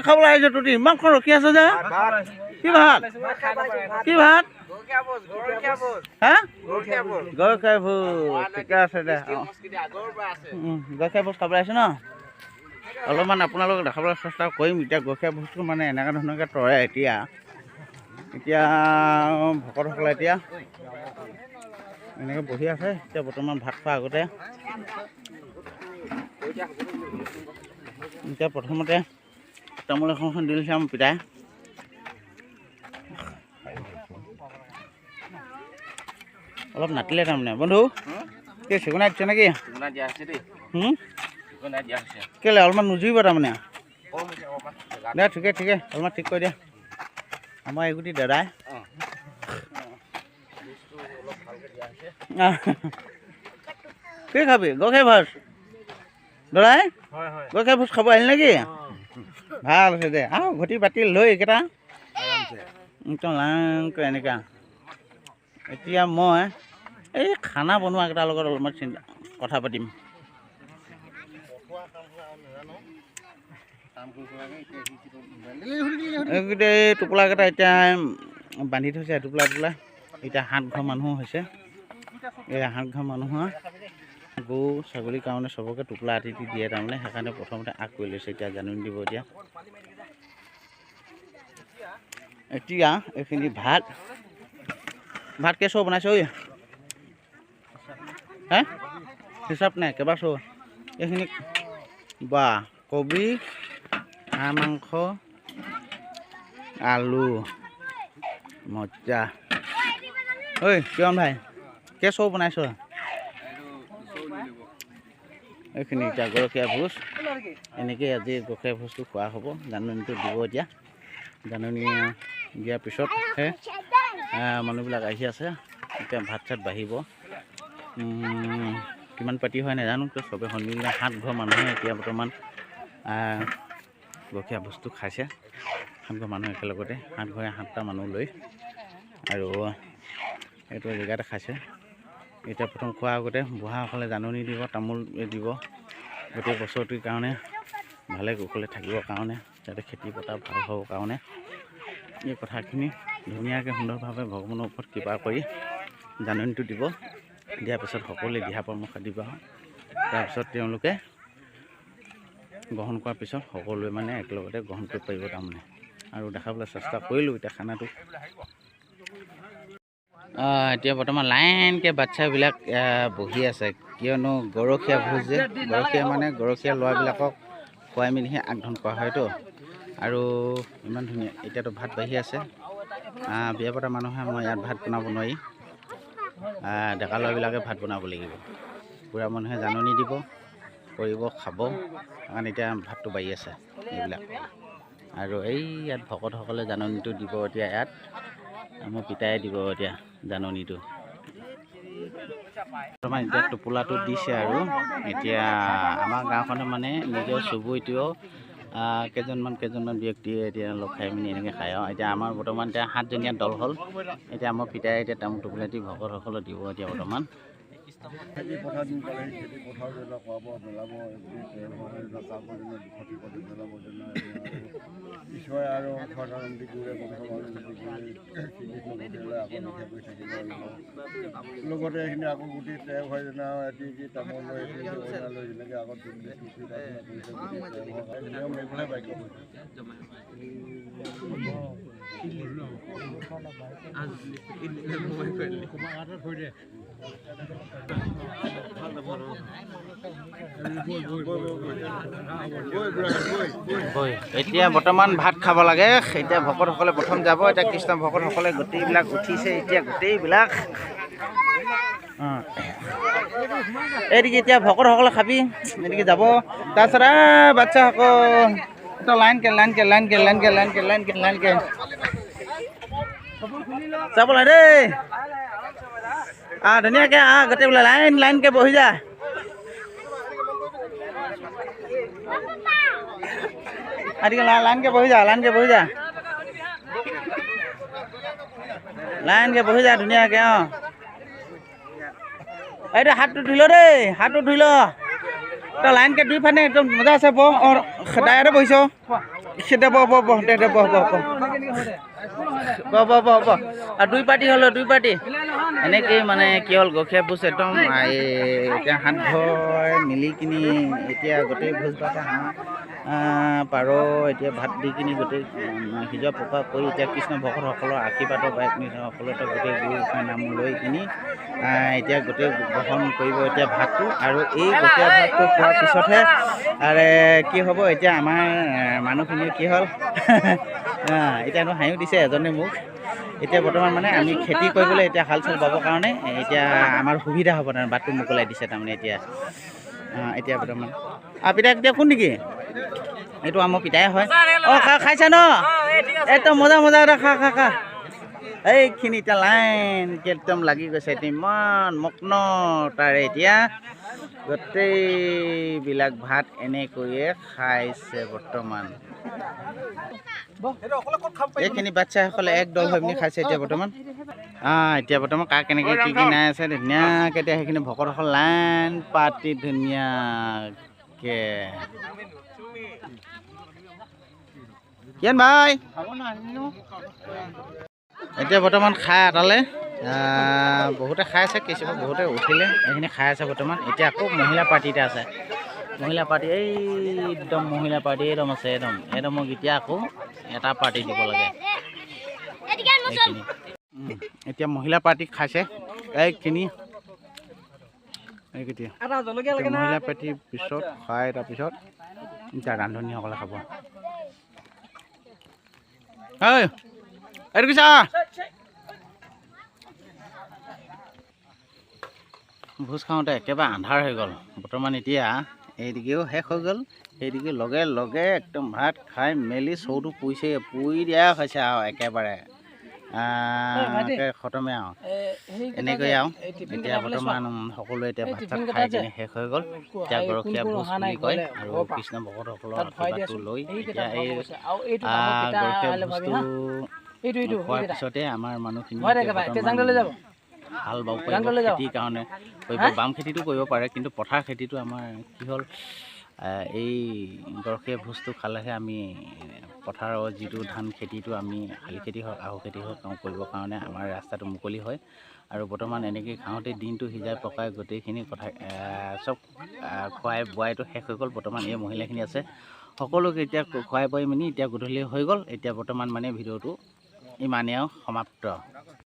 খাবলৈ আহিছ তুতি ইমানখন ৰখি আছ যে কি ভাত কি ভাত হা গৰখীয়া ভোজ ঠিকে আছে দে গৰখীয়া ভোজ খাবলৈ আহিছে ন অলপমান আপোনালোকক দেখাবলৈ চেষ্টা কৰিম এতিয়া গৰখীয়া ভোজটো মানে এনেকুৱা ধৰণৰকৈ তৰে এতিয়া ভকতসকলে এতিয়া এনেকৈ বহি আছে এতিয়া বৰ্তমান ভাত খোৱাৰ আগতে এতিয়া প্ৰথমতে তামোল এখন দি লৈছে আমাৰ পিতাই অলপ নাতিলে তাৰমানে বন্ধু কি চেগুনা দিছে নেকি কেলে অলপমান নুজুৰিব তাৰমানে দে ঠিকে অলপমান ঠিক কৰি দিয়া আমাৰ এইগুটি দাদাই কি খাবি গৰখীয়া ভোজ দাদাই গৰখীয়া ভোজ খাব আহিল নেকি ভাল আছে দে আহ ঘটি পাতি লৈ এইকেইটা লাংকৈ এনেকুৱা এতিয়া মই এই খানা বনোৱা কেইটাৰ লগত অলপমান কথা পাতিম এই টোপোলাকেইটা এতিয়া বান্ধি থৈছে টোপোলা এতিয়া 7 ঘৰ মানুহ হৈছে এই 7 ঘৰ মানুহৰ গৰু ছাগলীৰ কাৰণে চবকে টোপোলা আতি দিয়ে তাৰমানে সেইকাৰণে প্ৰথমতে আগ কৰি লৈছে এতিয়া জাননী দিব এতিয়া এইখিনি ভাত কেইশ বনাইছে ঐ হে হিচাপ নাই কেইবাশ এইখিনি বা কবি হাঁহ মাংস আলু মজা ঐ কিমান ভাই কেইশ বনাইছ এইখিনি এতিয়া গৰখীয়া ভোজ এনেকৈ আজি গৰখীয়া ভোজটো খোৱা হ'ব জাননীটো দিব এতিয়া জাননী দিয়াৰ পিছতহে মানুহবিলাক আহি আছে এতিয়া ভাত চাত বাঢ়িব কিমান পাতি হয় নাজানো চবে সন্মিলনে 7 ঘৰ মানুহে এতিয়া বৰ্তমান গৰখীয়া ভোজটো খাইছে 7 ঘৰ মানুহ একেলগতে 7 ঘৰে 7টা মানুহ লৈ আৰু এইটো জেগাতে খাইছে এতিয়া প্ৰথম খোৱাৰ আগতে বুঢ়াসকলে জাননী দিব তামোল দিব গোটেই বছৰটোৰ কাৰণে ভালে কুশলে থাকিবৰ কাৰণে যাতে খেতি পথাৰ ভাল হ'বৰ কাৰণে এই কথাখিনি ধুনীয়াকৈ সুন্দৰভাৱে ভগৱানৰ ওপৰত কৃপা কৰি জাননীটো দিব দিয়াৰ পিছত সকলোৱে দিহা পৰামৰ্শ দিব তাৰপিছত তেওঁলোকে গ্ৰহণ কৰাৰ পিছত সকলোৱে মানে একেলগতে গ্ৰহণ কৰিব পাৰিব তাৰমানে আৰু দেখাবলৈ চেষ্টা কৰিলোঁ এতিয়া খানাটো এতিয়া বৰ্তমান লাইনকৈ বাচ্ছাবিলাক বহি আছে কিয়নো গৰখীয়া ভোজ যে গৰখীয়া ল'ৰাবিলাকক খুৱাই মেলিহে আগধন কৰা হয়তো আৰু ইমান ধুনীয়া এতিয়াতো ভাত বাঢ়ি আছে বিয়া পতা মানুহে মই ইয়াত ভাত বনাব নোৱাৰি ডেকা ল'ৰাবিলাকে ভাত বনাব লাগিব বুঢ়া মানুহে জাননী দিব কৰিব খাব কাৰণ এতিয়া ভাতটো বাঢ়ি আছে এইবিলাক আৰু এই ইয়াত ভকতসকলে জাননীটো দিব এতিয়া ইয়াত মোৰ পিতাই দিব এতিয়া জাননীটো বৰ্তমান এতিয়া টোপোলাটো দিছে আৰু এতিয়া আমাৰ গাঁওখনে মানে নিজৰ চুবুৰীটোও কেইজনমান ব্যক্তিয়ে এতিয়া লগ খাই মেলি এনেকৈ খায় আৰু এতিয়া আমাৰ বৰ্তমান এতিয়া 7জনীয়া দল হ'ল এতিয়া আমাৰ পিতাই এতিয়া তামোল টোপোলা দি ভকতসকলক দিব এতিয়া বৰ্তমান খেতি পথাৰ দিন পালে খেতি পথাৰ খোৱাব মেলাব ঈশ্বৰে আৰু লগতে এইখিনি আকৌ গোটেই তেল হয় যেনে এটি যি তামোল লৈ লৈ যেনেকৈ আগত নিয়ম এইবিলাক বাক্য এতিয়া বৰ্তমান ভাত খাব লাগে এতিয়া ভকতসকলে প্ৰথম যাব এতিয়া কৃষ্ণ ভকতসকলে গোটেইবিলাক উঠিছে এতিয়া গোটেইবিলাক এইদিকে এতিয়া ভকতসকলে খাবি এদিকে যাব তাৰপিছত বাচ্চাসকল লাইনকে যাব লাগে দেই ধুনীয়াকৈ গোটেইবিলাক লাইনকৈ বহি যা লাইনকৈ বহি যা ধুনীয়াকৈ এইটো হাতটো ধুই ল দেই তই লাইনকৈ দুই ফানে একদম মজা আছে ডাইৰে বহিছ সেটা বহ আৰু দুই পাৰ্টি হ'লো এনেকেই মানে কি হ'ল গৰখীয়া ভোজ একদম এতিয়া হাত ঘৰ মিলি কিনি এতিয়া গোটেই ভোজ ভাতে হাঁহ পাৰ এতিয়া ভাত দি কিনি গোটেই সিজোৱা পকা কৰি এতিয়া কৃষ্ণ ভকতসকলৰ আশীৰ্বাদৰ বাইক সকলোতে গোটেই গুৰু নাম লৈ কিনি এতিয়া গোটেই গ্ৰহণ কৰিব এতিয়া ভাতটো আৰু এই গৰখীয়া ভাতটো খোৱাৰ পিছতহে আৰু কি হ'ব এতিয়া আমাৰ মানুহখিনি কি হ'ল এতিয়ানো হাঁহিও দিছে এজনে মোক এতিয়া বৰ্তমান মানে আমি খেতি কৰিবলৈ এতিয়া হাল চাল বাবৰ কাৰণে এতিয়া আমাৰ সুবিধা হ'ব তাৰমানে বাটটো মোকলাই দিছে তাৰমানে এতিয়া বৰ্তমান পিতা এতিয়া কোন নেকি এইটো আমাৰ পিতাই হয় খাইছা ন একদম মজা এটা খা এইখিনি এতিয়া লাইনকৈ একদম লাগি গৈছে এতিয়া ইমান মগ্ন তাৰে এতিয়া গোটেইবিলাক ভাত এনেকৈয়ে খাইছে বৰ্তমান এইখিনি বাচ্চাসকলে একদল হৈ পিনি খাইছে এতিয়া বৰ্তমান কাৰ কেনেকৈ কি নাই আছে ধুনীয়াকৈ এতিয়া সেইখিনি ভকতসকল লাইন পাতি ধুনীয়াকৈ কিয়ন ভাই এতিয়া বৰ্তমান খাই আটালে বহুতে খাই আছে কিছুমান বহুতে উঠিলে এইখিনি খাই আছে বৰ্তমান এতিয়া আকৌ মহিলা পাৰ্টি এটা আছে মহিলা পাৰ্টি একদম মহিলা পাৰ্টি আছে একদমক এতিয়া আকৌ এটা পাৰ্টি দিব লাগে এইখিনি এতিয়া মহিলা পাৰ্টি খাইছে এইখিনি মহিলা পাৰ্টিৰ পিছত খাই তাৰপিছত এতিয়া ৰান্ধনীসকলে খাব এইটো কিছা ভোজ খাওঁতে একেবাৰে আন্ধাৰ হৈ গ'ল বৰ্তমান এতিয়া এইদিকেও শেষ হৈ গ'ল সেইদিকে লগে লগে একদম ভাত খাই মেলি চৌটো পুৰি দিয়া হৈছে আৰু একেবাৰে খতমে আৰু এনেকৈ আৰু এতিয়া বৰ্তমান সকলোৱে এতিয়া ভাত চাত খাই কিনে শেষ হৈ গ'ল এতিয়া গৰখীয়া ভোজ বুলি কয় আৰু কৃষ্ণ ভকতসকলৰ আশীৰ্বাদটো লৈ এতিয়া এই গৰখীয়া ভোজটো খোৱাৰ পিছতে আমাৰ মানুহখিনি হাল বাব পাৰিব খেতিৰ কাৰণে কৰিব বাম খেতিটো কৰিব পাৰে কিন্তু পথাৰ খেতিটো আমাৰ কি হ'ল এই গৰখীয়া ভোজটো খালেহে আমি পথাৰৰ যিটো ধান খেতিটো আমি শালি খেতি হওক আহু খেতি হওক কৰিবৰ কাৰণে আমাৰ ৰাস্তাটো মুকলি হয় আৰু বৰ্তমান এনেকৈ খাওঁতে দিনটো সিজাই পকাই গোটেইখিনি কথা চব খুৱাই বোৱাইটো শেষ হৈ গ'ল বৰ্তমান এই মহিলাখিনি আছে সকলোকে এতিয়া খুৱাই বোৱাই মেলি এতিয়া গধূলি হৈ গ'ল এতিয়া বৰ্তমান মানে ভিডিঅ'টো ইমানেই আৰু সমাপ্ত